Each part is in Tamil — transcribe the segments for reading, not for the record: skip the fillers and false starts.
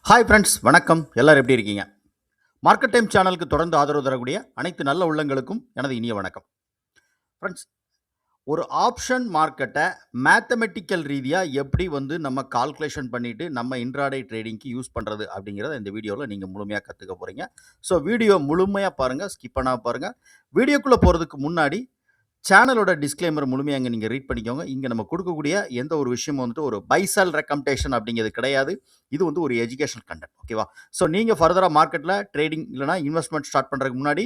ஹாய் ஃப்ரெண்ட்ஸ், வணக்கம். எல்லாரும் எப்படி இருக்கீங்க? மார்க்கெட் டைம் சேனலுக்கு தொடர்ந்து ஆதரவு தரக்கூடிய அனைத்து நல்ல உள்ளங்களுக்கும் எனது இனிய வணக்கம். ஃப்ரெண்ட்ஸ், ஒரு ஆப்ஷன் மார்க்கெட்டை மேத்தமெட்டிக்கல் ரீதியா எப்படி நம்ம கால்குலேஷன் பண்ணிட்டு நம்ம இன்ட்ராடே ட்ரேடிங்க்கு யூஸ் பண்றது அப்படிங்கிறத இந்த வீடியோவில் நீங்கள் முழுமையாக கற்றுக்க போறீங்க. ஸோ வீடியோ முழுமையாக பாருங்கள், ஸ்கிப் பண்ணாம பாருங்கள். வீடியோக்குள்ளே போகிறதுக்கு முன்னாடி சேனலோட டிஸ்க்ளைமர் முழுமையாக அங்கே நீங்கள் ரீட் பண்ணிக்கோங்க. இங்கே நம்ம கொடுக்கக்கூடிய எந்த ஒரு விஷயமும் ஒரு பை செல் ரெக்கமெண்டேஷன் அப்படிங்கிறது கிடையாது. இது ஒரு எஜுகேஷனல் கண்டென்ட். ஓகேவா? ஸோ நீங்கள் ஃபர்தராக மார்க்கெட்டில் ட்ரேடிங் இல்லைனா இன்வெஸ்ட்மெண்ட் ஸ்டார்ட் பண்ணுறதுக்கு முன்னாடி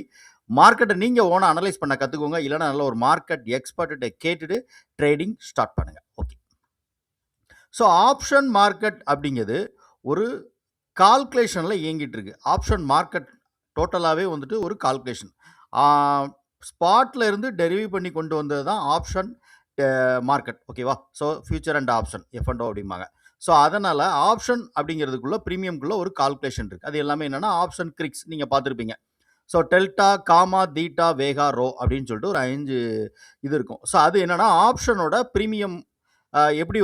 மார்க்கெட்டை நீங்கள் ஓனாக அனலைஸ் பண்ண கற்றுக்கோங்க. இல்லைனா நல்ல ஒரு மார்க்கெட் எக்ஸ்பர்ட்ட கேட்டுட்டு ட்ரேடிங் ஸ்டார்ட் பண்ணுங்கள். ஓகே. ஸோ ஆப்ஷன் மார்க்கெட் அப்படிங்கிறது ஒரு கால்குலேஷனில் இயங்கிட்டு இருக்கு. ஆப்ஷன் மார்க்கெட் டோட்டலாகவே ஒரு கால்குலேஷன். ஸ்பாட்டில் இருந்து டெரிவ் பண்ணி கொண்டு வந்தது தான் ஆப்ஷன் மார்க்கெட். ஓகேவா? ஸோ ஃபியூச்சர் அண்ட் ஆப்ஷன் எஃப்என்டோ அப்படிம்பாங்க. ஸோ அதனால் ஆப்ஷன் அப்படிங்கிறதுக்குள்ள ப்ரீமியம்குள்ளே ஒரு கால்குலேஷன் இருக்குது. அது எல்லாமே என்னென்னா ஆப்ஷன் கிரிக்ஸ் நீங்கள் பார்த்துருப்பீங்க. ஸோ டெல்டா, காமா, தீட்டா, வேகா, ரோ அப்படின்னு சொல்லிட்டு ஒரு 5 இது இருக்கும். ஸோ அது என்னென்னா ஆப்ஷனோட ப்ரீமியம் எப்படி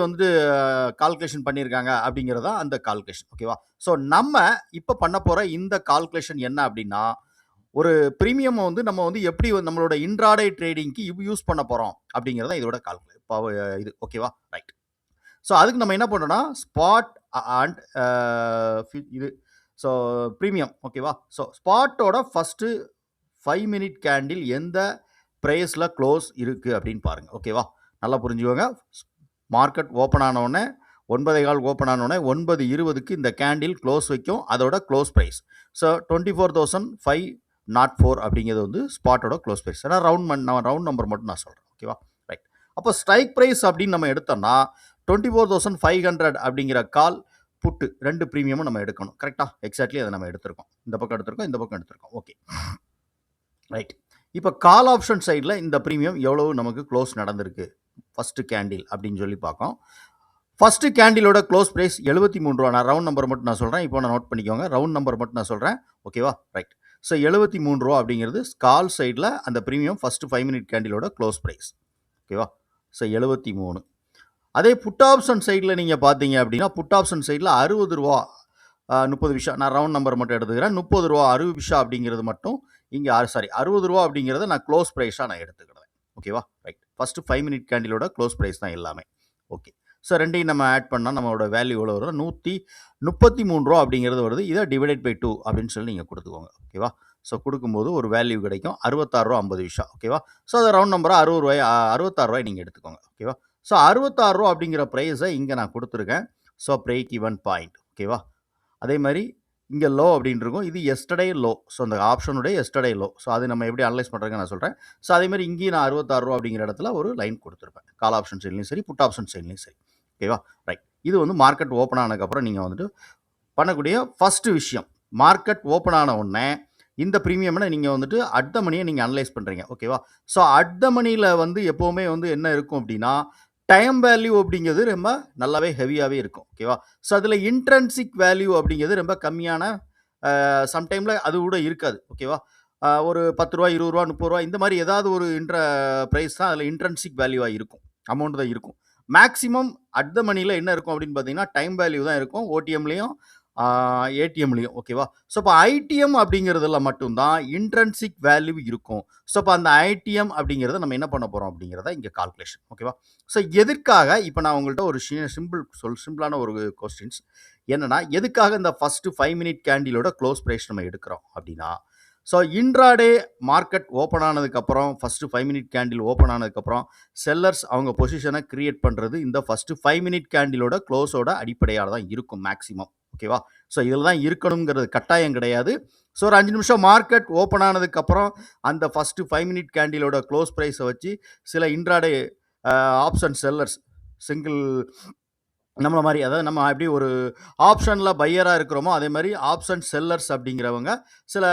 கால்குலேஷன் பண்ணியிருக்காங்க அப்படிங்கிறதா அந்த கால்குலேஷன். ஓகேவா? ஸோ நம்ம இப்போ பண்ண போகிற இந்த கால்குலேஷன் என்ன அப்படின்னா, ஒரு ப்ரீமியம் நம்ம எப்படி நம்மளோட இன்ட்ராடே ட்ரேடிங்க்கு யூஸ் பண்ண போகிறோம் அப்படிங்கிறத இதோட கால்குலேட் இது. ஓகேவா? ரைட். ஸோ அதுக்கு நம்ம என்ன பண்ணுறோன்னா ஸ்பாட் அண்ட் இது ஸோ ப்ரீமியம். ஓகேவா? ஸோ ஸ்பாட்டோட ஃபஸ்ட்டு 5 மினிட் கேண்டில் எந்த ப்ரைஸில் க்ளோஸ் இருக்குது அப்படின்னு பாருங்கள். ஓகேவா? நல்லா புரிஞ்சுக்கோங்க. மார்க்கெட் ஓப்பன் ஆனவுடனே 9:15 ஓப்பன் ஆனோடனே 9:20க்கு இந்த கேண்டில் க்ளோஸ் வைக்கும். அதோட க்ளோஸ் ப்ரைஸ் ஸோ 24,504 அப்படிங்கிறது ஸ்பாட்டோட க்ளோஸ் ப்ரைஸ். ஏன்னா ரவுண்ட் நம்பர் மட்டும் நான் சொல்கிறேன். ஓகேவா? ரைட். அப்போ ஸ்ட்ரைக் ப்ரைஸ் அப்படின்னு நம்ம எடுத்தோம்னா 24,500 அப்படிங்கிற கால் புட்டு 2 ப்ரீமியமும் நம்ம எடுக்கணும். கரெக்டாக? எக்ஸாக்ட்லி அதை நம்ம எடுத்திருக்கோம். இந்த பக்கம் எடுத்திருக்கோம், இந்த பக்கம் எடுத்திருக்கோம். Okay, right. இப்போ கால் ஆப்ஷன் சைடில் இந்த ப்ரீமியம் எவ்வளவு நமக்கு க்ளோஸ் நடந்திருக்கு ஃபஸ்ட்டு கேண்டில் அப்படின்னு சொல்லி பார்க்கோம். ஃபஸ்ட்டு கேண்டிலோட க்ளோஸ் ப்ரைஸ் 73 ரூபா. நான் ரவுண்ட் நம்பர் மட்டும் நான் சொல்கிறேன். இப்போ நான் நோட் பண்ணிக்கோங்க. ரவுண்ட் நம்பர் மட்டும் நான் சொல்கிறேன். ஓகேவா? ரைட். ஸோ 73 ரூபா அப்படிங்கிறது கால் சைடில் அந்த ப்ரீமியம் ஃபஸ்ட்டு 5 மினிட் கேண்டிலோட க்ளோஸ் ப்ரைஸ். ஓகேவா? ஸோ 73. அதே புட் ஆப்ஷன் சைடில் நீங்கள் பார்த்தீங்க அப்படின்னா புட் ஆப்ஷன் சைடில் 60 ரூபா 30 விஷா. நான் ரவுண்ட் நம்பர் மட்டும் எடுத்துக்கிறேன். 30 ரூபா 60 விஷா அப்படிங்கிறது மட்டும் இங்கே 60 ரூபா அப்படிங்கிறத நான் க்ளோஸ் ப்ரைஸாக நான் எடுத்துக்கிறேன். ஓகேவா? ரைட். ஃபஸ்ட்டு 5 மினிட் கேண்டிலோட க்ளோஸ் ப்ரைஸ் தான் எல்லாமே. ஓகே. ஸோ ரெண்டையும் நம்ம ஆட் பண்ணால் நம்மளோட வேல்யூ எவ்வளோ வரும்? 133 ரூபா அப்படிங்கிறது வருது. இதை டிவைடட் பை 2 அப்படின்னு சொல்லி நீங்கள் கொடுத்துக்கோங்க. ஓகேவா? ஸோ கொடுக்கும்போது ஒரு வேல்யூ கிடைக்கும். 66 ரூபா 50 விஷா. ஓகேவா? ஸோ அதை ரவுண்ட் நம்பராக 60 ரூபாய் 66 ரூபாய் நீங்கள் எடுத்துக்கோங்க. ஓகேவா? ஸோ 66 ரூபா அப்படிங்கிற ப்ரைஸை இங்கே நான் கொடுத்துருக்கேன். So break even point. ஓகேவா? அதே மாதிரி இங்கே லோ அப்படின்னு இருக்கும். இது எஸ்டர்டே லோ. ஸோ அந்த ஆப்ஷனுடைய எஸ்டர்டே லோ. ஸோ அது நம்ம எப்படி அனலைஸ் பண்ணுறதுன்னு நான் சொல்கிறேன். ஸோ அதேமாதிரி இங்கேயும் நான் 66 ரூபா அப்படிங்கிற இடத்துல ஒரு லைன் கொடுத்துருப்பேன். கால் ஆப்ஷன் சைட்லையும் சரி, புட் ஆப்ஷன் சைட்லையும் சரி. ஓகேவா? ரைட். இது மார்க்கெட் ஓப்பன் ஆனதுக்கப்புறம் நீங்கள் பண்ணக்கூடிய ஃபஸ்ட்டு விஷயம். மார்க்கெட் ஓப்பன் ஆன உடனே இந்த ப்ரீமியம்னா நீங்கள் அட் த மணியை நீங்கள் அனலைஸ் பண்ணுறீங்க. ஓகேவா? ஸோ அட் த மணியில் எப்போவுமே என்ன இருக்கும் அப்படின்னா டைம் வேல்யூ அப்படிங்கிறது ரொம்ப நல்லாவே ஹெவியாகவே இருக்கும். ஓகேவா? ஸோ அதில் இன்ட்ரென்சிக் வேல்யூ அப்படிங்கிறது ரொம்ப கம்மியான சம்டைமில் அது கூட இருக்காது. ஓகேவா? ஒரு 10 ரூபா 20 ரூபா 30 ரூபா இந்த மாதிரி ஏதாவது ஒரு ப்ரைஸ் தான் அதில் இன்ட்ரென்சிக் வேல்யூவாக இருக்கும். அமௌண்ட் தான் இருக்கும். மேக்ஸிமம் அட் த மணியில் என்ன இருக்கும் அப்படின்னு பார்த்தீங்கன்னா டைம் வேல்யூ தான் இருக்கும். ஓடிஎம்லேயும் ஏடிஎம்லையும். ஓகேவா? ஸோ இப்போ ஐடிஎம் அப்படிங்கிறதுல மட்டும்தான் இன்ட்ரென்சிக் வேல்யூ இருக்கும். ஸோ இப்போ அந்த ஐடிஎம் அப்படிங்கிறத நம்ம என்ன பண்ண போகிறோம் அப்படிங்கிறத இங்கே கால்குலேஷன். ஓகேவா? ஸோ எதுக்காக இப்போ நான் உங்கள்கிட்ட ஒரு சிம்பிளான ஒரு கொஸ்டின்ஸ் என்னன்னா, எதுக்காக இந்த ஃபஸ்ட்டு 5 மினிட் கேண்டிலோட க்ளோஸ் ப்ரைஸ் நம்ம எடுக்கிறோம் அப்படின்னா, ஸோ இன்ட்ராடே மார்க்கெட் ஓப்பன் ஆனதுக்கப்புறம் ஃபஸ்ட்டு 5 மினிட் கேண்டில் ஓப்பன் ஆனதுக்கப்புறம் செல்லர்ஸ் அவங்க பொசிஷனை கிரியேட் பண்ணுறது இந்த ஃபஸ்ட்டு 5 மினிட் கேண்டிலோட க்ளோஸோட அடிப்படையாக தான் இருக்கும் மேக்ஸிமம். ஓகேவா? ஸோ இதில் தான் இருக்கணுங்கிறது கட்டாயம் கிடையாது. ஸோ ஒரு 5 நிமிஷம் மார்க்கெட் ஓப்பன் ஆனதுக்கப்புறம் அந்த ஃபஸ்ட்டு 5 மினிட் கேண்டிலோட க்ளோஸ் ப்ரைஸை வச்சு சில இன்ட்ராடே ஆப்ஷன் செல்லர்ஸ் சிங்கிள் நம்மள மாதிரி, அதாவது நம்ம எப்படி ஒரு ஆப்ஷனில் பையராக இருக்கிறோமோ அதே மாதிரி ஆப்ஷன் செல்லர்ஸ் அப்படிங்கிறவங்க சில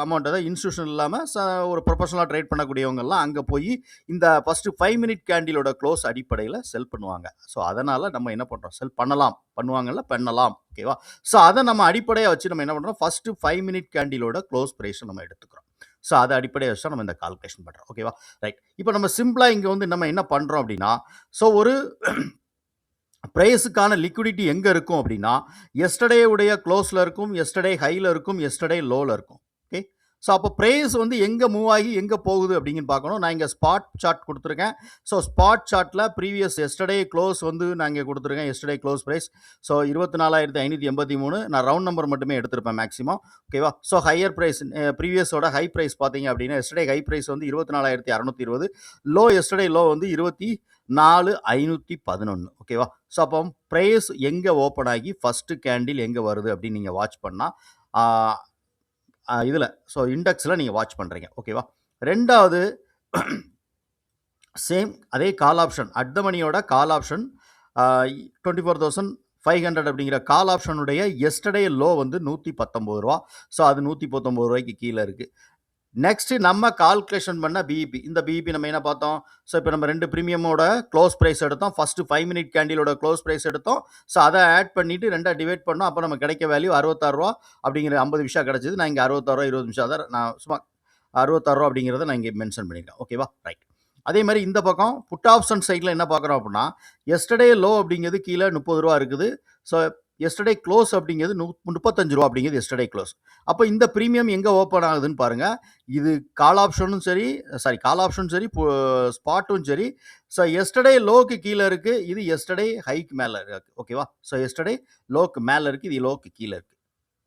அமௌண்ட், அதாவது இன்ஸ்டியூஷன் இல்லாமல் ஒரு ப்ரொஃபஷனலாக ட்ரேட் பண்ணக்கூடியவங்கெல்லாம் அங்கே போய் இந்த ஃபஸ்ட்டு 5 மினிட் கேண்டிலோட க்ளோஸ் அடிப்படையில் செல் பண்ணுவாங்க. ஸோ அதனால் நம்ம என்ன பண்ணுறோம்? செல் பண்ணுவாங்கல்ல, பண்ணலாம். ஓகேவா? ஸோ அதை நம்ம அடிப்படையாக வச்சு நம்ம என்ன பண்ணுறோம்? ஃபஸ்ட்டு 5 மினிட் கேண்டிலோட க்ளோஸ் ப்ரைஸை நம்ம எடுத்துக்கிறோம். ஸோ அதை அடிப்படையாக வச்சு நம்ம இந்த கால்குலேஷன் பண்ணுறோம். ஓகேவா? ரைட். இப்போ நம்ம சிம்பிளாக இங்கே நம்ம என்ன பண்ணுறோம் அப்படின்னா, ஸோ ஒரு ப்ரைஸுக்கான லிக்விடிட்டி எங்கே இருக்கும் அப்படின்னா, எஸ்டர்டே உடைய க்ளோஸில் இருக்கும், எஸ்டர்டே ஹையில் இருக்கும், எஸ்டர்டே லோவில் இருக்கும். ஓகே. ஸோ அப்போ ப்ரைஸ் வந்து எங்கே மூவ் ஆகி எங்கே போகுது அப்படிங்கன்னு பார்க்கணும். நான் இங்கே ஸ்பாட் சார்ட் கொடுத்துருக்கேன். ஸோ ஸ்பாட் சார்ட்டில் ப்ரீவியஸ் எஸ்டர்டே க்ளோஸ் வந்து நான் இங்கே கொடுத்துருக்கேன். Yesterday close price so 24,583. நான் ரவுண்ட் நம்பர் மட்டுமே எடுத்திருப்பேன் மேக்ஸிமம். ஓகேவா. ஸோ ஹையர் ப்ரைஸ் ப்ரீவியஸோட ஹை ப்ரைஸ் பார்த்தீங்க அப்படின்னா எஸ்டர்டே ஹை ப்ரைஸ் வந்து 24,620. லோ எஸ்டர்டே லோ வந்து 24,511. ஓகேவா. ஸோ அப்போ ப்ரைஸ் எங்கே ஓப்பன் ஆகி ஃபஸ்ட்டு கேண்டில் எங்கே வருது அப்படின்னு நீங்கள் வாட்ச் பண்ணால் இதில் ஸோ இண்டெக்ஸில் நீங்கள் வாட்ச் பண்ணுறீங்க. ஓகேவா. ரெண்டாவது சேம் அதே கால் ஆப்ஷன் அட் த மணியோட கால் ஆப்ஷன் 24,500 அப்படிங்கிற கால் ஆப்ஷனுடைய எஸ்டர்டே லோ வந்து 119 ரூபா. ஸோ அது 119 ரூபாய்க்கு கீழே இருக்குது. நெக்ஸ்ட்டு நம்ம கால்குலேஷன் பண்ண பிஇபி. இந்த பிஇபி நம்ம என்ன பார்த்தோம்? ஸோ இப்போ நம்ம 2 ப்ரீமியமோட க்ளோஸ் ப்ரைஸ் எடுத்தோம். ஃபஸ்ட்டு 5 மினிட் கேண்டிலோட க்ளோஸ் ப்ரைஸ் எடுத்தோம். ஸோ அதை ஆட் பண்ணிவிட்டு 2 டிவைட் பண்ணோம். அப்போ நம்ம கிடைக்க வேல்யூ 66 ரூபா அப்படிங்கிற 50 விஷயம் கிடச்சிது. நான் இங்கே 66 ரூபா 20 நிமிஷம் தான் நான் சும்மா 66 ரூபா அப்படிங்கிறத நான் இங்கே மென்ஷன் பண்ணியிருக்கேன். ஓகேவா. ரைட். அதே மாதிரி இந்த பக்கம் புட் ஆப்ஷன் சைடில் என்ன பார்க்குறோம் அப்படின்னா எஸ்டர்டே லோ அப்படிங்கிறது கீழே 30 ரூபா இருக்குது. ஸோ எஸ்டர்டே க்ளோஸ் அப்படிங்கிறது 35 ரூபா அப்படிங்கிறது எஸ்டர்டே க்ளோஸ். அப்போ இந்த ப்ரீமியம் எங்கே ஓப்பன் ஆகுதுன்னு பாருங்கள். இது கால் ஆப்ஷனும் சரி ஸ்பாட்டும் சரி. ஸோ எஸ்டர்டே லோக்கு கீழே இருக்குது, இது எஸ்டர்டே ஹைக்கு மேலே இருக்குது. ஓகேவா. ஸோ எஸ்டர்டே லோக்கு மேலே இருக்குது, இது லோக்கு கீழே இருக்குது.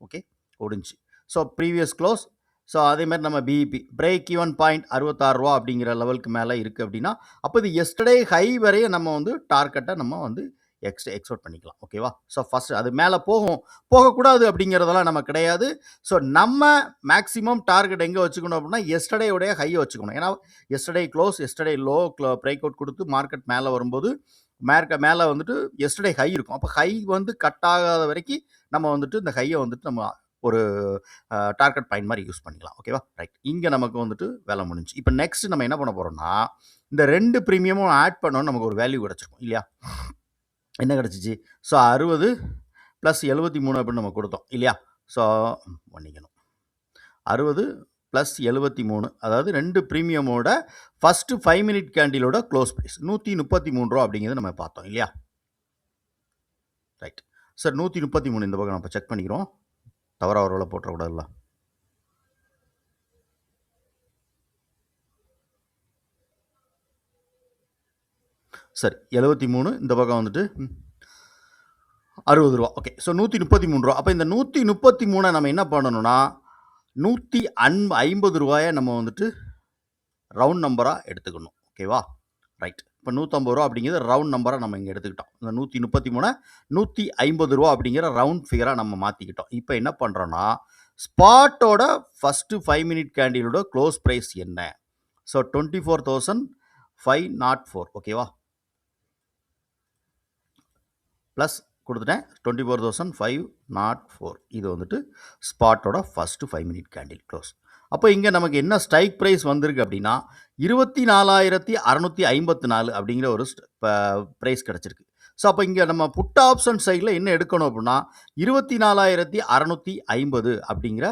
ஓகே முடிஞ்சு. So previous close. ஸோ அதேமாதிரி நம்ம பிஇபி பிரேக் ஈவன் பாயிண்ட் 66 ரூபா அப்படிங்கிற லெவலுக்கு மேலே இருக்குது அப்படின்னா அப்போ இது எஸ்டர்டே ஹை வரைய நம்ம வந்து டார்கெட்டை நம்ம வந்து எக்ஸ்போர்ட் பண்ணிக்கலாம். ஓகேவா. ஸோ ஃபஸ்ட்டு அது மேலே போகக்கூடாது அப்படிங்கிறதெல்லாம் நம்ம கிடையாது. ஸோ நம்ம மேக்ஸிமம் டார்கெட் எங்கே வச்சுக்கணும் அப்படின்னா எஸ்டர்டேவுடைய ஹையை வச்சுக்கணும். ஏன்னா yesterday close yesterday low break out கொடுத்து மார்க்கெட் மேலே வரும்போது மேலே வந்துட்டு எஸ்டர்டே ஹை இருக்கும். அப்போ ஹை வந்து கட் ஆகாத வரைக்கும் நம்ம வந்துட்டு இந்த ஹையை வந்துட்டு நம்ம ஒரு டார்கெட் பாயிண்ட் மாதிரி யூஸ் பண்ணிக்கலாம். ஓகேவா. ரைட். இங்கே நமக்கு வந்துட்டு வேலை முடிஞ்சு. இப்போ நெக்ஸ்ட் நம்ம என்ன பண்ண போகிறோம்னா இந்த 2 ப்ரீமியமும் ஆட் பண்ணோன்னு நமக்கு ஒரு வேல்யூ கிடச்சிருக்கும் இல்லையா. என்ன கிடச்சிச்சு? ஸோ 60 + 73 அப்படின்னு நம்ம கொடுத்தோம் இல்லையா. ஸோ பண்ணிக்கணும் 60 + 73 அதாவது 2 ப்ரீமியமோட ஃபஸ்ட்டு 5 மினிட் கேண்டிலோட க்ளோஸ் ப்ரைஸ் 133 ரூபா அப்படிங்கிறது நம்ம பார்த்தோம் இல்லையா. ரைட். சார் 133 இந்த பக்கம் நம்ம செக் பண்ணிக்கிறோம். தவறாக ஒரு வேலை போட்டுறக்கூடாதுல்ல. சரி 73 இந்த பக்கம் வந்துட்டு 60 ரூபா. ஓகே. ஸோ 133 ரூபா. அப்போ இந்த 133 நம்ம என்ன பண்ணணும்னா 150 ரூபாயை நம்ம வந்துட்டு ரவுண்ட் நம்பராக எடுத்துக்கணும். ஓகேவா. ரைட். இப்போ 150 ரூபா அப்படிங்கிறது ரவுண்ட் நம்பராக நம்ம இங்கே எடுத்துக்கிட்டோம். இந்த 133 150 ரூபா அப்படிங்கிற ரவுண்ட் ஃபிகராக நம்ம மாற்றிக்கிட்டோம். இப்போ என்ன பண்ணுறோன்னா ஸ்பாட்டோட ஃபஸ்ட்டு 5 மினிட் கேண்டிலோட க்ளோஸ் ப்ரைஸ் என்ன? ஸோ 24,504. ஓகேவா. ப்ளஸ் கொடுத்துட்டேன் 24,504. இது வந்துட்டு ஸ்பாட்டோட ஃபஸ்ட்டு 5 மினிட் கேண்டில் க்ளோஸ். அப்போ இங்கே நமக்கு என்ன ஸ்ட்ரைக் ப்ரைஸ் வந்திருக்கு அப்படின்னா 24,654 அப்படிங்கிற ஒரு ப்ரைஸ் கிடச்சிருக்கு. ஸோ அப்போ இங்கே நம்ம புட் ஆப்ஷன் சைடில் என்ன எடுக்கணும் அப்படின்னா 24,650 அப்படிங்கிற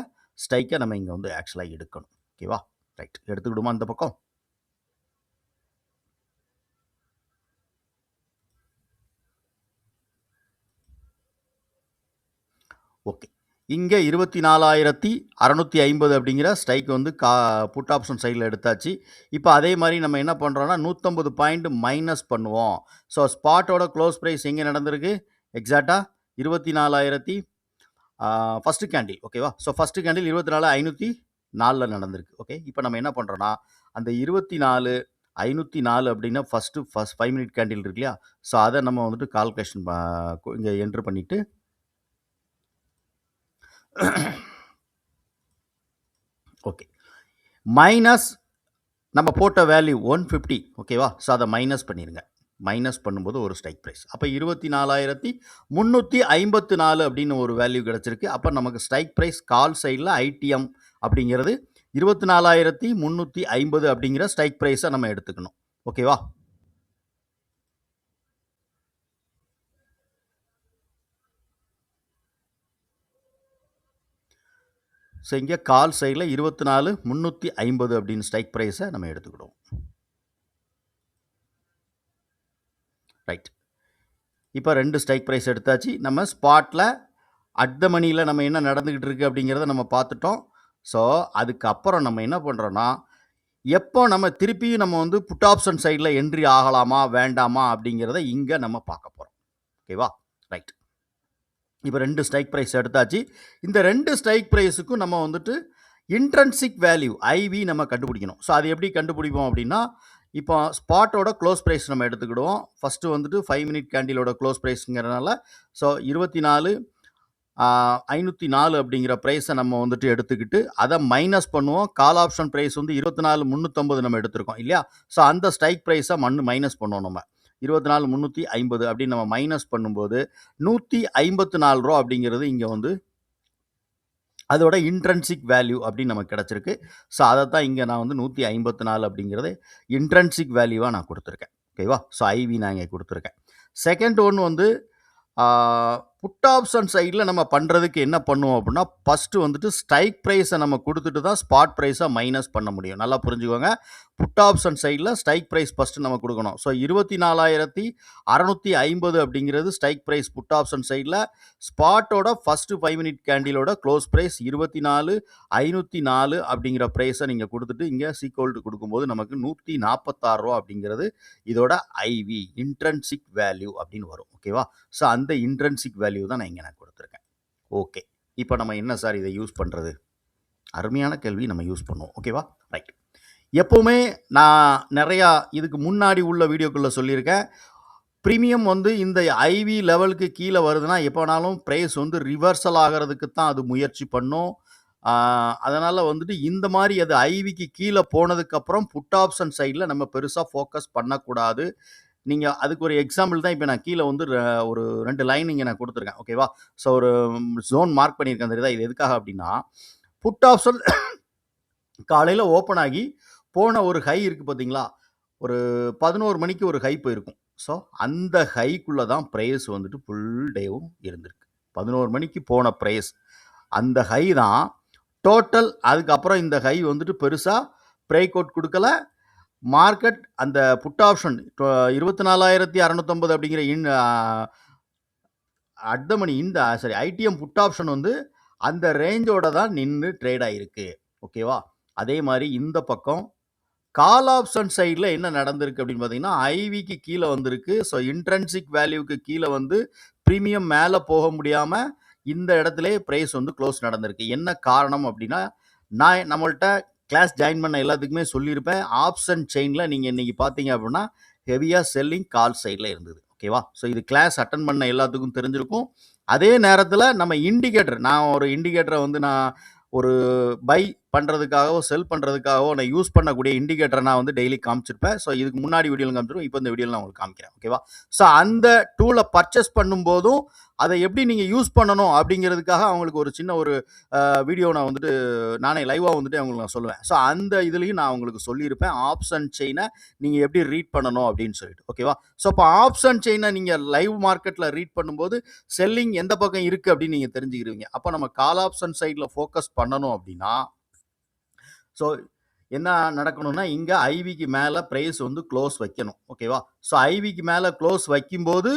ஸ்ட்ரைக்கை நம்ம இங்கே வந்து ஆக்சுவலாக எடுக்கணும். ஓகேவா. ரைட். எடுத்துக்கிடுமா இந்த பக்கம். ஓகே. இங்கே 24,650 அப்படிங்கிற ஸ்ட்ரைக் வந்து புட் ஆப்ஷன் சைடில் எடுத்தாச்சு. இப்போ அதே மாதிரி நம்ம என்ன பண்ணுறோன்னா 150 பாயிண்ட் மைனஸ் பண்ணுவோம். ஸோ ஸ்பாட்டோட க்ளோஸ் ப்ரைஸ் எங்கே நடந்திருக்கு? எக்ஸாக்டாக 24,000 ஃபஸ்ட்டு கேண்டில். ஓகேவா. ஸோ ஃபஸ்ட்டு கேண்டில் 24,504 நடந்திருக்கு. ஓகே. இப்போ நம்ம என்ன பண்ணுறோன்னா அந்த 24,504 அப்படின்னா ஃபஸ்ட் 5 மினிட் கேண்டில் இருக்கு இல்லையா. ஸோ அதை நம்ம வந்துட்டு கால்குலேஷன் இங்கே என்ட்ரு பண்ணிவிட்டு ஓகே மைனஸ் நம்ம போட்ட வேல்யூ 150. ஓகேவா. ஸோ அதை மைனஸ் பண்ணிடுங்க. மைனஸ் பண்ணும்போது ஒரு ஸ்ட்ரைக் ப்ரைஸ் அப்போ 24,354 அப்படின்னு ஒரு வேல்யூ கிடச்சிருக்கு. அப்போ நமக்கு ஸ்ட்ரைக் ப்ரைஸ் கால் சைடில் ஐடிஎம் அப்படிங்கிறது 24,350 அப்படிங்கிற ஸ்ட்ரைக் ப்ரைஸை நம்ம எடுத்துக்கணும். ஓகேவா. ஸோ இங்கே கால் சைடில் 24,350 அப்படின்னு ஸ்ட்ரைக் ப்ரைஸை நம்ம எடுத்துக்கிடுவோம். ரைட். இப்போ 2 ஸ்ட்ரைக் ப்ரைஸ் எடுத்தாச்சு. நம்ம ஸ்பாட்ல அட் த மனியில் நம்ம என்ன நடந்துக்கிட்டு இருக்கு அப்படிங்கிறத நம்ம பார்த்துட்டோம். ஸோ அதுக்கப்புறம் நம்ம என்ன பண்ணுறோன்னா, எப்போ நம்ம திருப்பியும் நம்ம வந்து புட் ஆப்ஷன் சைடில் என்ட்ரி ஆகலாமா வேண்டாமா அப்படிங்கிறத இங்கே நம்ம பார்க்க போகிறோம். ஓகேவா? ரைட். இப்போ 2 ஸ்ட்ரைக் ப்ரைஸ் எடுத்தாச்சு. இந்த 2 ஸ்ட்ரைக் ப்ரைஸுக்கும் நம்ம வந்துட்டு இன்ட்ரன்சிக் வேல்யூ ஐவி நம்ம கண்டுபிடிக்கணும். ஸோ அது எப்படி கண்டுபிடிப்போம் அப்படின்னா, இப்போ ஸ்பாட்டோட க்ளோஸ் ப்ரைஸ் நம்ம எடுத்துக்கிடுவோம். ஃபஸ்ட்டு வந்துட்டு 5 மினிட் கேண்டிலோட க்ளோஸ் ப்ரைஸுங்கிறனால ஸோ 24,504 அப்படிங்கிற ப்ரைஸை நம்ம வந்துட்டு எடுத்துக்கிட்டு அதை மைனஸ் பண்ணுவோம். கால் ஆப்ஷன் ப்ரைஸ் வந்து 24,350 நம்ம எடுத்திருக்கோம் இல்லையா? ஸோ அந்த ஸ்ட்ரைக் ப்ரைஸை மைனஸ் பண்ணுவோம் நம்ம. 24,350 அப்படின்னு நம்ம மைனஸ் பண்ணும்போது 154 ரூபா அப்படிங்கிறது இங்கே வந்து அதோட இன்ட்ரன்சிக் வேல்யூ அப்படின்னு நமக்கு கிடச்சிருக்கு. ஸோ அதை தான் இங்கே நான் வந்து 154 அப்படிங்கிறது இன்ட்ரன்சிக் வேல்யூவாக நான் கொடுத்துருக்கேன். ஓகேவா? ஸோ ஐவி நான் இங்கே கொடுத்துருக்கேன். செகண்ட் ஒன்று வந்து புட் ஆப்ஷன் சைடில் நம்ம பண்ணுறதுக்கு என்ன பண்ணுவோம் அப்படின்னா, ஃபஸ்ட்டு வந்துட்டு ஸ்ட்ரைக் ப்ரைஸை நம்ம கொடுத்துட்டு தான் ஸ்பாட் ப்ரைஸை மைனஸ் பண்ண முடியும். நல்லா புரிஞ்சுக்கோங்க. புட் ஆப்ஷன் சைடில் ஸ்ட்ரைக் ப்ரைஸ் ஃபஸ்ட்டு நம்ம கொடுக்கணும். ஸோ 24,650 அப்படிங்கிறது ஸ்ட்ரைக் ப்ரைஸ் புட் ஆப்ஷன் சைடில். ஸ்பாட்டோட ஃபஸ்ட்டு 5 மினிட் கேண்டிலோட க்ளோஸ் ப்ரைஸ் 24,504 அப்படிங்கிற ப்ரைஸை நீங்கள் கொடுத்துட்டு இங்கே சீக்வல்ட்டு கொடுக்கும்போது நமக்கு 146 ரூபா அப்படிங்கிறது இதோட ஐவி இன்ட்ரன்சிக் வேல்யூ அப்படின்னு வரும். ஓகேவா? ஸோ அந்த இன்ட்ரன்சிக் வேல்யூ தான் நான் இங்கே கொடுத்துருக்கேன். ஓகே. இப்போ நம்ம என்ன சார் இதை யூஸ் பண்ணுறது? அருமையான கேள்வி, நம்ம யூஸ் பண்ணுவோம். ஓகேவா? ரைட். எப்போவுமே நான் நிறையா இதுக்கு முன்னாடி உள்ள வீடியோக்குள்ளே சொல்லியிருக்கேன். ப்ரீமியம் வந்து இந்த ஐவி லெவலுக்கு கீழே வருதுன்னா எப்போனாலும் ப்ரைஸ் வந்து ரிவர்சல் ஆகிறதுக்கு தான் அது முயற்சி பண்ணும். அதனால் வந்துட்டு இந்த மாதிரி அது ஐவிக்கு கீழே போனதுக்கப்புறம் புட் ஆப்ஷன் சைடில் நம்ம பெருசாக ஃபோக்கஸ் பண்ணக்கூடாது. நீங்கள் அதுக்கு ஒரு எக்ஸாம்பிள் தான் இப்போ நான் கீழே வந்து ஒரு 2 லைன் இங்கே நான் கொடுத்துருக்கேன். ஓகேவா? ஸோ ஒரு ஜோன் மார்க் பண்ணியிருக்கேன் தெரியுதா? இது எதுக்காக அப்படின்னா, புட் ஆப்ஷன் காலையில் ஓப்பன் ஆகி போன ஒரு ஹை இருக்குது பார்த்தீங்களா? ஒரு 11 மணிக்கு ஒரு ஹை போயிருக்கும். ஸோ அந்த ஹைக்குள்ளே தான் ப்ரைஸ் வந்துட்டு ஃபுல் டேவும் இருந்திருக்கு. 11 மணிக்கு போன ப்ரைஸ் அந்த ஹை தான் டோட்டல். அதுக்கப்புறம் இந்த ஹை வந்துட்டு பெருசாக பிரேக் அவுட் கொடுக்கல. மார்க்கெட் அந்த புட் ஆப்ஷன் 24,650 அப்படிங்கிற அட் த மணி இந்த சாரி ஐடிஎம் புட் ஆப்ஷன் வந்து அந்த ரேஞ்சோட தான் நின்று ட்ரேட் ஆகிருக்கு. ஓகேவா? அதே மாதிரி இந்த பக்கம் கால் ஆப்ஷன் சைடில் என்ன நடந்திருக்கு அப்படின்னு பார்த்தீங்கன்னா, ஐவிக்கு கீழே வந்திருக்கு. ஸோ இன்ட்ரன்சிக் வேல்யூக்கு கீழே வந்து ப்ரீமியம் மேலே போக முடியாமல் இந்த இடத்துல ப்ரைஸ் வந்து க்ளோஸ் நடந்திருக்கு. என்ன காரணம் அப்படின்னா, நான் நம்மள்ட்ட கிளாஸ் ஜாயின் பண்ண எல்லாத்துக்குமே சொல்லியிருப்பேன். ஆப்ஷன் செயினில் நீங்கள் இன்றைக்கி பார்த்தீங்க அப்படின்னா ஹெவியாக செல்லிங் கால் சைடில் இருந்தது. ஓகேவா? ஸோ இது கிளாஸ் அட்டன் பண்ண எல்லாத்துக்கும் தெரிஞ்சிருக்கும். அதே நேரத்தில் நம்ம இண்டிகேட்டர், நான் ஒரு இண்டிகேட்டரை வந்து நான் ஒரு பை பண்ணுறதுக்காகவோ செல் பண்ணுறதுக்காகவோ நான் யூஸ் பண்ணக்கூடிய இண்டிகேட்டரை நான் வந்து டெய்லி காமிச்சிருப்பேன். ஸோ இதுக்கு முன்னாடி வீடியோவில் காமிச்சிருப்பேன். இப்போ இந்த வீடியோவில் நான் உங்களுக்கு காமிக்கிறேன். ஓகேவா? ஸோ அந்த டூலை பர்ச்சேஸ் பண்ணும்போதும் அதை எப்படி நீங்கள் யூஸ் பண்ணணும் அப்படிங்கிறதுக்காக அவங்களுக்கு ஒரு சின்ன ஒரு வீடியோ நான் வந்துட்டு நானே லைவாக வந்துட்டு அவங்களுக்கு நான் சொல்லுவேன். ஸோ அந்த இதுலேயும் நான் உங்களுக்கு சொல்லியிருப்பேன் ஆப்ஷன் செயினை நீங்கள் எப்படி ரீட் பண்ணணும் அப்படின்னு சொல்லிட்டு. ஓகேவா? ஸோ இப்போ ஆப்ஷன் செயினை நீங்கள் லைவ் மார்க்கெட்டில் ரீட் பண்ணும்போது செல்லிங் எந்த பக்கம் இருக்குது அப்படின்னு நீங்கள் தெரிஞ்சுக்கிடுவீங்க. அப்போ நம்ம கால் ஆப்ஷன் சைடில் ஃபோக்கஸ் பண்ணணும் அப்படின்னா, ஸோ என்ன நடக்கணும்னா, இங்கே ஐவிக்கு மேலே ப்ரைஸ் வந்து க்ளோஸ் வைக்கணும். ஓகேவா? ஸோ ஐவிக்கு மேலே க்ளோஸ் வைக்கும்போது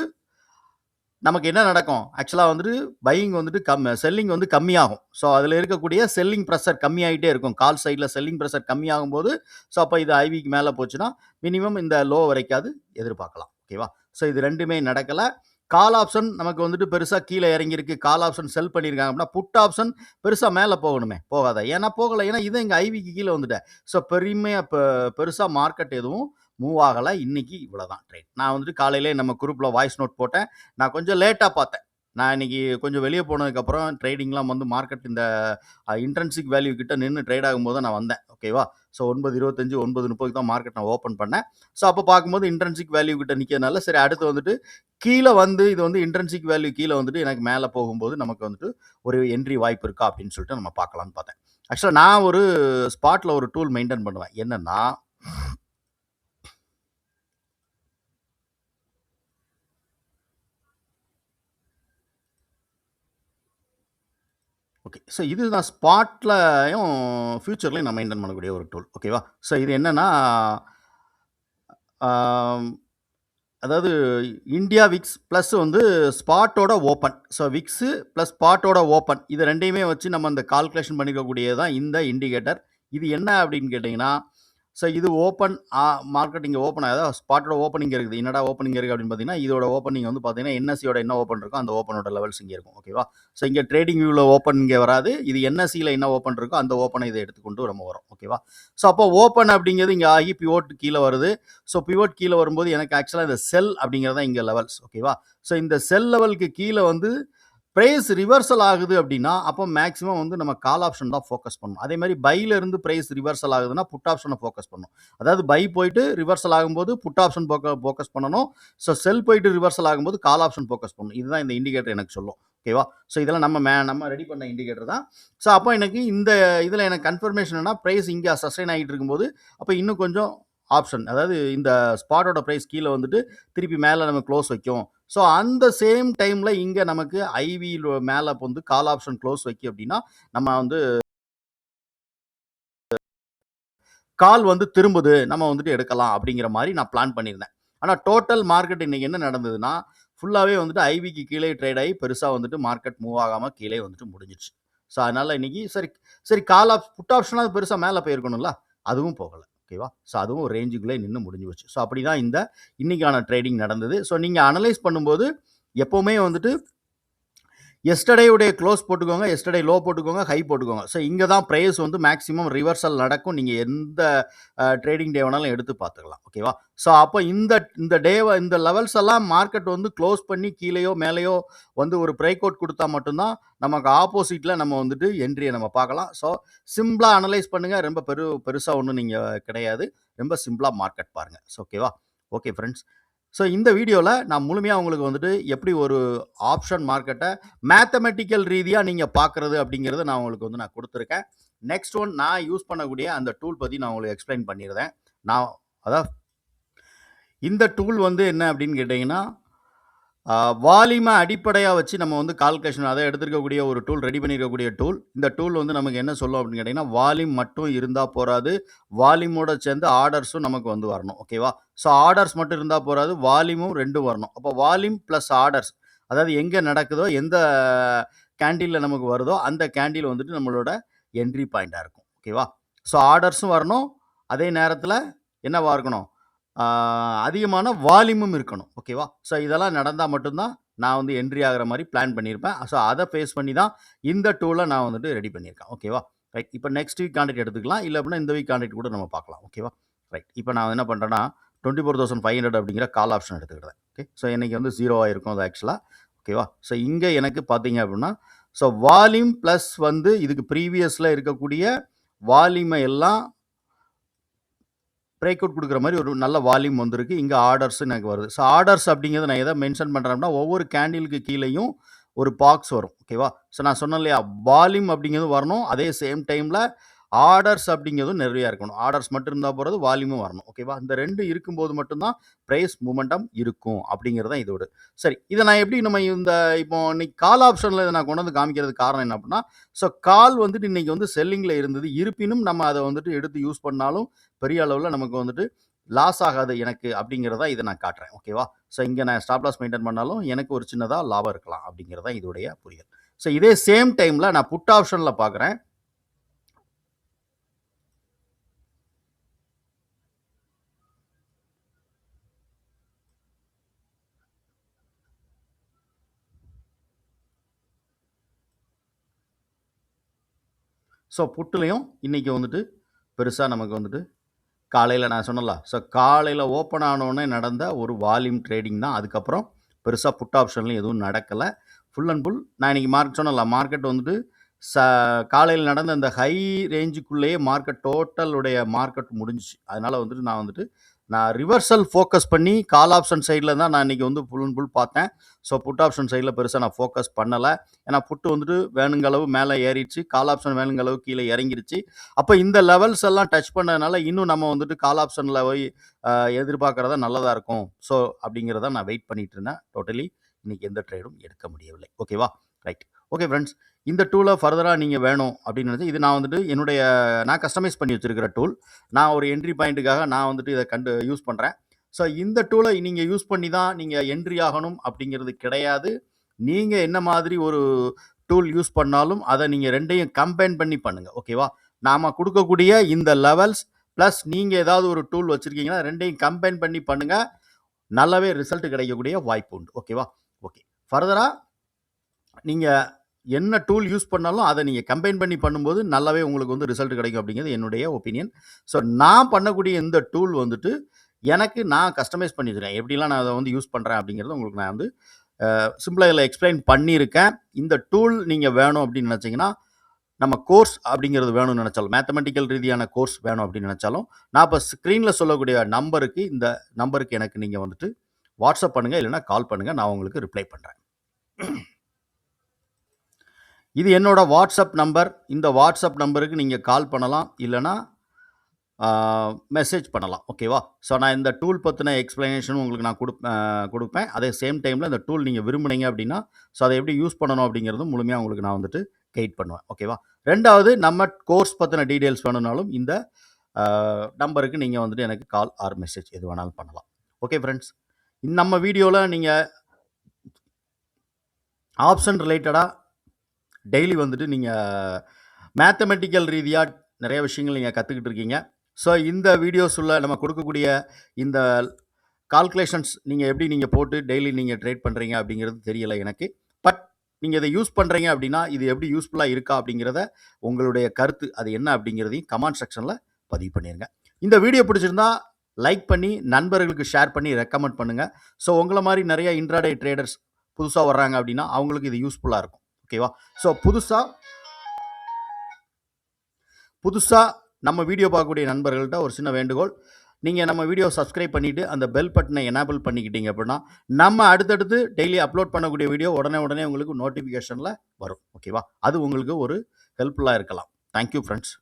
நமக்கு என்ன நடக்கும்? ஆக்சுவலாக வந்துட்டு பையிங் வந்துட்டு செல்லிங் வந்து கம்மியாகும். ஸோ அதில் இருக்கக்கூடிய செல்லிங் ப்ரெஷர் கம்மியாகிட்டே இருக்கும். கால் சைடில் செல்லிங் ப்ரெஷர் கம்மியாகும்போது, ஸோ அப்போ இது ஐவிக்கு மேலே போச்சுன்னா மினிமம் இந்த லோ வரைக்காவது எதிர்பார்க்கலாம். ஓகேவா? ஸோ இது ரெண்டுமே நடக்கலை. கால் ஆப்ஷன் நமக்கு வந்துட்டு பெருசாக கீழே இறங்கியிருக்கு. கால் ஆப்ஷன் செல் பண்ணியிருக்காங்க அப்படின்னா, புட் ஆப்ஷன் பெருசாக மேலே போகணுமே, போகாத. ஏன்னா போகலை. ஏன்னா இது எங்கள் ஐவிக்கு கீழே வந்துட்டேன். ஸோ பெருசாக மார்க்கெட் எதுவும் மூவ் ஆகலை. இன்னைக்கு இவ்வளோதான் ட்ரேட். நான் வந்துட்டு காலையிலே நம்ம குரூப்பில் வாய்ஸ் நோட் போட்டேன். நான் கொஞ்சம் லேட்டாக பார்த்தேன். நான் இன்னைக்கு கொஞ்சம் வெளியே போனதுக்கப்புறம் ட்ரேடிங்லாம் வந்து மார்க்கெட் இந்த இன்ட்ரன்சிக் வேல்யூ கிட்ட நின்று ட்ரேட் ஆகும்போது நான் வந்தேன். ஓகேவா? ஸோ 9:25 9:30 தான் மார்க்கெட் நான் ஓப்பன் பண்ணேன். ஸோ அப்போ பார்க்கும்போது இன்ட்ரன்சிக் வேல்யூ கிட்ட நிற்கிறதுனால சரி அடுத்து வந்துட்டு கீழே வந்து இது வந்து இன்ட்ரன்சிக் வேல்யூ கீழே வந்துட்டு எனக்கு மேலே போகும்போது நமக்கு வந்துட்டு ஒரு என்ட்ரி வாய்ப்பு இருக்கா அப்படின்னு சொல்லிட்டு நம்ம பார்க்கலான்னு பார்த்தேன். ஆக்சுவலாக நான் ஒரு ஸ்பாட்டில் ஒரு டூல் மெயின்டைன் பண்ணுவேன். என்னன்னா, ஓகே. ஸோ இது நான் ஸ்பாட்லயும் ஃபியூச்சர்லையும் நான் மெயின்டைன் பண்ணக்கூடிய ஒரு டூல். ஓகேவா? ஸோ இது என்னன்னா, அதாவது இந்தியா விக்ஸ் ப்ளஸ் வந்து ஸ்பாட்டோட ஓப்பன். ஸோ விக்ஸு ப்ளஸ் ஸ்பாட்டோட ஓப்பன். இது 2யுமே வச்சு நம்ம அந்த கால்குலேஷன் பண்ணிக்கக்கூடியது தான் இந்த இண்டிகேட்டர். இது என்ன அப்படின்னு கேட்டிங்கன்னா, ஸோ இது ஓப்பன் மார்க்கெட் இங்கே ஓப்பன் அதாவது ஸ்பாட்டோட ஓப்பன் இங்கே இருக்குது. என்னடா ஓப்பன் இங்கே இருக்குது அப்படின்னு பார்த்தீங்கன்னா, இதோட ஓப்பனிங் வந்து பார்த்தீங்கன்னா, என்எஸ்சியோட என்ன ஓப்பன் இருக்கோ அந்த ஓப்பனோட லெவல்ஸ் இங்கே இருக்கும். ஓகேவா? ஸோ இங்கே ட்ரேடிங் வியூவில் ஓப்பன் இங்கே வராது. இது என்எஸ்சியில் என்ன ஓப்பன் இருக்கோ அந்த ஓப்பனை இதை எடுத்துக்கொண்டு நம்ம வரும். ஓகேவா? ஸோ அப்போ ஓப்பன் அப்படிங்கிறது இங்கே ஆகி பிவோட் கீழே வருது. ஸோ பிவோட் கீழே வரும்போது எனக்கு ஆக்சுவலாக இந்த செல் அப்படிங்கிறது தான் இங்கே லெவல்ஸ். ஓகேவா? ஸோ இந்த செல் லெவலுக்கு கீழே வந்து பிரைஸ் ரிவர்சல் ஆகுது அப்படின்னா அப்போ மேக்ஸிமம் வந்து நம்ம கால் ஆப்ஷன் தான் ஃபோக்கஸ் பண்ணணும். அதே மாதிரி பைல இருந்து பிரைஸ் ரிவர்சல் ஆகுதுன்னா புட் ஆப்ஷனை ஃபோக்கஸ் பண்ணணும். அதாவது பை போயிட்டு ரிவர்சல் ஆகும்போது புட் ஆப்ஷன் ஃபோக்கஸ் பண்ணணும். ஸோ செல் போயிட்டு ரிவர்சல் ஆகும்போது கால் ஆப்ஷன் ஃபோக்கஸ் பண்ணணும். இதுதான் இந்த இண்டிகேட்டர் எனக்கு சொல்லும். ஓகேவா? ஸோ இதெல்லாம் நம்ம ரெடி பண்ண இண்டிகேட்டர் தான். ஸோ அப்போ எனக்கு இந்த இதில் எனக்கு கன்ஃபர்மேஷன் என்ன பிரைஸ் இங்கே சஸ்டைன் ஆகிட்டு இருக்கும்போது அப்போ இன்னும் கொஞ்சம் ஆப்ஷன் அதாவது இந்த ஸ்பாட்டோட ப்ரைஸ் கீழே வந்துட்டு திருப்பி மேலே நம்ம க்ளோஸ் வைக்கும். ஸோ அந்த சேம் டைமில் இங்கே நமக்கு ஐவி மேலே வந்து கால் ஆப்ஷன் க்ளோஸ் வைக்கும் அப்படின்னா நம்ம வந்து கால் வந்து திரும்புது நம்ம வந்துட்டு எடுக்கலாம் அப்படிங்கிற மாதிரி நான் பிளான் பண்ணியிருந்தேன். ஆனால் டோட்டல் மார்க்கெட் இன்னைக்கு என்ன நடந்ததுன்னா ஃபுல்லாகவே வந்துட்டு ஐவிக்கு கீழே ட்ரேட் ஆகி பெருசாக வந்துட்டு மார்க்கெட் மூவ் ஆகாமல் கீழே வந்துட்டு முடிஞ்சிச்சு. ஸோ அதனால் இன்னைக்கு சரி சரி கால் புட் ஆப்ஷனாக பெருசாக மேலே போயிருக்கணும்ல, அதுவும் போகலை. ஓகேவா? ஸோ அதுவும் ஒரு ரேஞ்சுக்குள்ளே நின்று முடிஞ்சு போச்சு. ஸோ அப்படி தான் இந்த இன்னைக்கான ட்ரேடிங் நடந்தது. ஸோ நீங்கள் அனலைஸ் பண்ணும்போது எப்போவுமே வந்துட்டு எஸ்டர்டே உடைய க்ளோஸ் போட்டுக்கோங்க, எஸ்டர்டே லோ போட்டுக்கோங்க, ஹை போட்டுக்கோங்க. ஸோ இங்கே தான் ப்ரைஸ் வந்து மேக்ஸிமம் ரிவர்சல் நடக்கும். நீங்கள் எந்த ட்ரேடிங் டே வேணாலும் எடுத்து பார்த்துக்கலாம். ஓகேவா? ஸோ அப்போ இந்த டேவை இந்த லெவல்ஸ் எல்லாம் மார்க்கெட் வந்து க்ளோஸ் பண்ணி கீழேயோ மேலேயோ வந்து ஒரு பிரேக் அவுட் கொடுத்தா மட்டும்தான் நமக்கு ஆப்போசிட்டில் நம்ம வந்துட்டு என்ட்ரியை நம்ம பார்க்கலாம். ஸோ சிம்பிளாக அனலைஸ் பண்ணுங்கள். ரொம்ப பெருசாக ஒன்றும் நீங்கள் கிடையாது. ரொம்ப சிம்பிளாக மார்க்கெட் பாருங்கள். ஸோ ஓகேவா? Okay friends. ஸோ இந்த வீடியோவில் நான் முழுமையாக உங்களுக்கு வந்துட்டு எப்படி ஒரு ஆப்ஷன் மார்க்கெட்டை மேத்தமெட்டிக்கல் ரீதியாக நீங்கள் பார்க்குறது அப்படிங்கிறத நான் உங்களுக்கு வந்து நான் கொடுத்துருக்கேன். நெக்ஸ்ட் ஒன் நான் யூஸ் பண்ணக்கூடிய அந்த டூல் பற்றி நான் உங்களுக்கு எக்ஸ்பிளைன் பண்ணியிருந்தேன். அதான் இந்த டூல் வந்து என்ன அப்படின்னு கேட்டிங்கன்னா வால்யூமை அடிப்படையாக வச்சு நம்ம வந்து கால்குலேஷன் அதை எடுத்துருக்கக்கூடிய ஒரு டூல் ரெடி பண்ணியிருக்கக்கூடிய டூல். இந்த டூல் வந்து நமக்கு என்ன சொல்லும் அப்படின்னு கேட்டிங்கன்னா வால்யூம் மட்டும் இருந்தால் போகாது, வால்யூமோட சேர்ந்து ஆர்டர்ஸும் நமக்கு வந்து வரணும். ஓகேவா? ஸோ ஆர்டர்ஸ் மட்டும் இருந்தால் போகாது, வால்யூமும் ரெண்டும் வரணும். அப்போ வால்யூம் ப்ளஸ் ஆர்டர்ஸ் அதாவது எங்கே நடக்குதோ எந்த கேண்டிலில் நமக்கு வருதோ அந்த கேண்டில் வந்துட்டு நம்மளோட என்ட்ரி பாயிண்ட்டாக இருக்கும். ஓகேவா? ஸோ ஆர்டர்ஸும் வரணும், அதே நேரத்தில் என்னவா இருக்கணும் அதிகமான வால்யூமும் இருக்கணும். ஓகேவா? ஸோ இதெல்லாம் நடந்தால் மட்டும்தான் நான் வந்து என்ட்ரி ஆகிற மாதிரி பிளான் பண்ணியிருப்பேன். ஸோ அதை ஃபேஸ் பண்ணி தான் இந்த டூலை நான் வந்துட்டு ரெடி பண்ணியிருக்கேன். ஓகேவா? ரைட். இப்போ நெக்ஸ்ட் வீக் கான்ட்ராக்ட் எடுத்துக்கலாம். இல்லை அப்படின்னா இந்த வீக் கான்ட்ராக்ட் கூட நம்ம பார்க்கலாம். ஓகேவா? ரைட். இப்போ நான் என்ன பண்ணுறேன்னா 24,500 அப்படிங்கிற கால் ஆப்ஷன் எடுத்துக்கிட்டேன். ஓகே. ஸோ இன்றைக்கி வந்து 0 ஆகிருக்கும் அது ஆக்சுவலாக. ஓகேவா? ஸோ இங்கே எனக்கு பார்த்தீங்க அப்படின்னா ஸோ வால்யூம் ப்ளஸ் வந்து இதுக்கு ப்ரீவியஸில் இருக்கக்கூடிய வால்யூமை எல்லாம் பிரேக் அவுட் கொடுக்குற மாதிரி ஒரு நல்ல வால்யூம் வந்திருக்கு. இங்கே ஆர்டர்ஸ் எனக்கு வருது. ஸோ ஆர்டர்ஸ் அப்படிங்கிறத நான் எதை மென்ஷன் பண்ணுறேன்னா ஒவ்வொரு கேண்டிலுக்கு கீழேயும் ஒரு பாக்ஸ் வரும். ஓகேவா? ஸோ நான் சொன்னேன் இல்லையா வால்யூம் அப்படிங்கிறது வரணும். அதே சேம் டைமில் ஆர்டர்ஸ் அப்படிங்கிறதும் நிறையா இருக்கணும். ஆர்டர்ஸ் மட்டும் இருந்தால் போகிறது, வால்யூமும் வரணும். ஓகேவா? இந்த 2 இருக்கும்போது மட்டும்தான் ப்ரைஸ் மூமெண்டம் இருக்கும் அப்படிங்கிறது தான் இதோடு. சரி, இதை நான் எப்படி நம்ம இப்போ இன்னைக்கு கால் ஆப்ஷனில் இதை நான் கொண்டு வந்து காமிக்கிறதுக்கு காரணம் என்ன அப்படின்னா ஸோ கால் வந்துட்டு இன்றைக்கி வந்து செல்லிங்கில் இருந்தது. இருப்பினும் நம்ம அதை வந்துட்டு எடுத்து யூஸ் பண்ணாலும் பெரிய அளவில் நமக்கு வந்துட்டு லாஸ் ஆகாது எனக்கு அப்படிங்கிறதா இதை நான் காட்டுறேன். ஓகேவா? ஸோ இங்கே நான் ஸ்டாப் லாஸ் மெயின்டைன் பண்ணாலும் எனக்கு ஒரு சின்னதாக லாபம் இருக்கலாம் அப்படிங்கிறதா இதோடைய புரிதல். ஸோ இதே சேம் டைமில் நான் புட் ஆப்ஷனில் பார்க்குறேன். ஸோ புட்டுலையும் இன்றைக்கி வந்துட்டு பெருசாக நமக்கு வந்துட்டு காலையில் நான் சொன்னல ஸோ காலையில் ஓப்பன் ஆனோடனே நடந்த ஒரு வால்யூம் ட்ரேடிங் தான். அதுக்கப்புறம் பெருசாக புட் ஆப்ஷன்லையும் எதுவும் நடக்கலை. ஃபுல் அண்ட் ஃபுல் நான் இன்றைக்கி சொன்னல மார்க்கெட் வந்துட்டு காலையில் நடந்த அந்த ஹை ரேஞ்சுக்குள்ளேயே டோட்டலுடைய மார்க்கெட் முடிஞ்சிச்சு. அதனால் வந்துட்டு நான் ரிவர்சல் ஃபோக்கஸ் பண்ணி கால் ஆப்ஷன் சைடில் தான் நான் இன்றைக்கி வந்து ஃபுல் அண்ட் ஃபுல் பார்த்தேன். ஸோ புட் ஆப்ஷன் சைடில் பெருசாக நான் ஃபோக்கஸ் பண்ணலை. ஏன்னா புட்டு வந்துட்டு வேணுங்களவு மேலே ஏறிடுச்சு, கால் ஆப்ஷன் வேணுங்களவு கீழே இறங்கிடுச்சு. அப்போ இந்த லெவல்ஸ் எல்லாம் டச் பண்ணதுனால இன்னும் நம்ம வந்துட்டு கால் ஆப்ஷனில் போய் எதிர்பார்க்குறதா நல்லதாக இருக்கும். ஸோ அப்படிங்கிறத நான் வெயிட் பண்ணிகிட்டு இருந்தேன். டோட்டலி இன்றைக்கி எந்த ட்ரேடும் எடுக்க முடியவில்லை. ஓகேவா? ரைட். ஓகே ஃப்ரெண்ட்ஸ், இந்த டூலை ஃபர்தராக நீங்கள் வேணும் அப்படின்னு நினச்சி இது நான் வந்துட்டு நான் கஸ்டமைஸ் பண்ணி வச்சுருக்கிற டூல். நான் ஒரு என்ட்ரி பாயிண்ட்டுக்காக நான் வந்துட்டு இதை யூஸ் பண்ணுறேன். ஸோ இந்த டூலை நீங்கள் யூஸ் பண்ணி தான் நீங்கள் என்ட்ரி ஆகணும் அப்படிங்கிறது கிடையாது. நீங்கள் என்ன மாதிரி ஒரு டூல் யூஸ் பண்ணாலும் அதை நீங்கள் ரெண்டையும் கம்பைன் பண்ணி பண்ணுங்கள். ஓகேவா? நாம் கொடுக்கக்கூடிய இந்த லெவல்ஸ் ப்ளஸ் நீங்கள் ஏதாவது ஒரு டூல் வச்சுருக்கீங்கன்னா ரெண்டையும் கம்பைன் பண்ணி பண்ணுங்கள். நல்லாவே ரிசல்ட் கிடைக்கக்கூடிய வாய்ப்பு உண்டு. ஓகேவா? ஓகே. ஃபர்தராக நீங்கள் என்ன டூல் யூஸ் பண்ணாலும் அதை நீங்கள் கம்பைன் பண்ணி பண்ணும்போது நல்லாவே உங்களுக்கு வந்து ரிசல்ட் கிடைக்கும் அப்படிங்கிறது என்னுடைய ஒப்பீனியன். ஸோ நான் பண்ணக்கூடிய இந்த டூல் வந்துட்டு எனக்கு நான் கஸ்டமைஸ் பண்ணிக்கிறேன். எப்படிலாம் நான் அதை வந்து யூஸ் பண்ணுறேன் அப்படிங்கிறது உங்களுக்கு நான் வந்து சிம்பிளாக இதில் எக்ஸ்பிளைன் பண்ணியிருக்கேன். இந்த டூல் நீங்கள் வேணும் அப்படின்னு நினச்சிங்கன்னா நம்ம கோர்ஸ் அப்படிங்கிறது வேணும்னு நினச்சாலும் மேத்தமெட்டிக்கல் ரீதியான கோர்ஸ் வேணும் அப்படின்னு நினச்சாலும் நான் இப்போ ஸ்க்ரீனில் சொல்லக்கூடிய நம்பருக்கு இந்த நம்பருக்கு எனக்கு நீங்கள் வந்துட்டு வாட்ஸ்அப் பண்ணுங்கள், இல்லைனா கால் பண்ணுங்கள். நான் உங்களுக்கு ரிப்ளை பண்ணுறேன். இது என்னோட வாட்ஸ்அப் நம்பர். இந்த வாட்ஸ்அப் நம்பருக்கு நீங்கள் கால் பண்ணலாம், இல்லைனா மெசேஜ் பண்ணலாம். ஓகேவா? ஸோ நான் இந்த டூல் பற்றின எக்ஸ்ப்ளனேஷனும் உங்களுக்கு நான் கொடுப்பேன். அதே சேம் டைமில் இந்த டூல் நீங்கள் விரும்புனீங்க அப்படின்னா ஸோ அதை எப்படி யூஸ் பண்ணணும் அப்படிங்கிறதும் முழுமையாக உங்களுக்கு நான் வந்துட்டு கைட் பண்ணுவேன். ஓகேவா? ரெண்டாவது நம்ம கோர்ஸ் பற்றின டீட்டெயில்ஸ் வேணும்னாலும் இந்த நம்பருக்கு நீங்கள் வந்துட்டு எனக்கு கால் ஆர் மெசேஜ் எது வேணாலும் பண்ணலாம். ஓகே ஃப்ரெண்ட்ஸ், நம்ம வீடியோவில் நீங்கள் ஆப்ஷன் ரிலேட்டடாக டெய்லி வந்துட்டு நீங்கள் மேத்தமெட்டிக்கல் ரீதியாக நிறைய விஷயங்கள் நீங்கள் கற்றுக்கிட்டு இருக்கீங்க. ஸோ இந்த வீடியோஸுள்ள நம்ம கொடுக்கக்கூடிய இந்த கால்குலேஷன்ஸ் நீங்கள் எப்படி நீங்கள் போட்டு டெய்லி நீங்கள் ட்ரேட் பண்ணுறீங்க அப்படிங்கிறது தெரியலை எனக்கு. பட் நீங்கள் இதை யூஸ் பண்ணுறீங்க அப்படின்னா இது எப்படி யூஸ்ஃபுல்லாக இருக்கா அப்படிங்கிறத உங்களுடைய கருத்து அது என்ன அப்படிங்கிறதையும் கமெண்ட் செக்ஷனில் பதிவு பண்ணிடுங்க. இந்த வீடியோ பிடிச்சிருந்தா லைக் பண்ணி நண்பர்களுக்கு ஷேர் பண்ணி ரெக்கமெண்ட் பண்ணுங்கள். ஸோ உங்களை மாதிரி நிறைய இன்ட்ராடே ட்ரேடர்ஸ் புதுசாக வர்றாங்க அப்படின்னா அவங்களுக்கு இது யூஸ்ஃபுல்லாக இருக்கும். ஓகேவா? ஸோ புதுசாக நம்ம வீடியோ பார்க்கக்கூடிய நண்பர்கள்ட்ட ஒரு சின்ன வேண்டுகோள், நீங்கள் நம்ம வீடியோ சப்ஸ்கிரைப் பண்ணிவிட்டு அந்த பெல் பட்டனை எனேபிள் பண்ணிக்கிட்டீங்க அப்படின்னா நம்ம அடுத்தடுத்து டெய்லி அப்லோட் பண்ணக்கூடிய வீடியோ உடனே உங்களுக்கு நோட்டிஃபிகேஷனில் வரும். ஓகேவா? அது உங்களுக்கு ஒரு ஹெல்ப்ஃபுல்லாக இருக்கலாம். Thank you friends.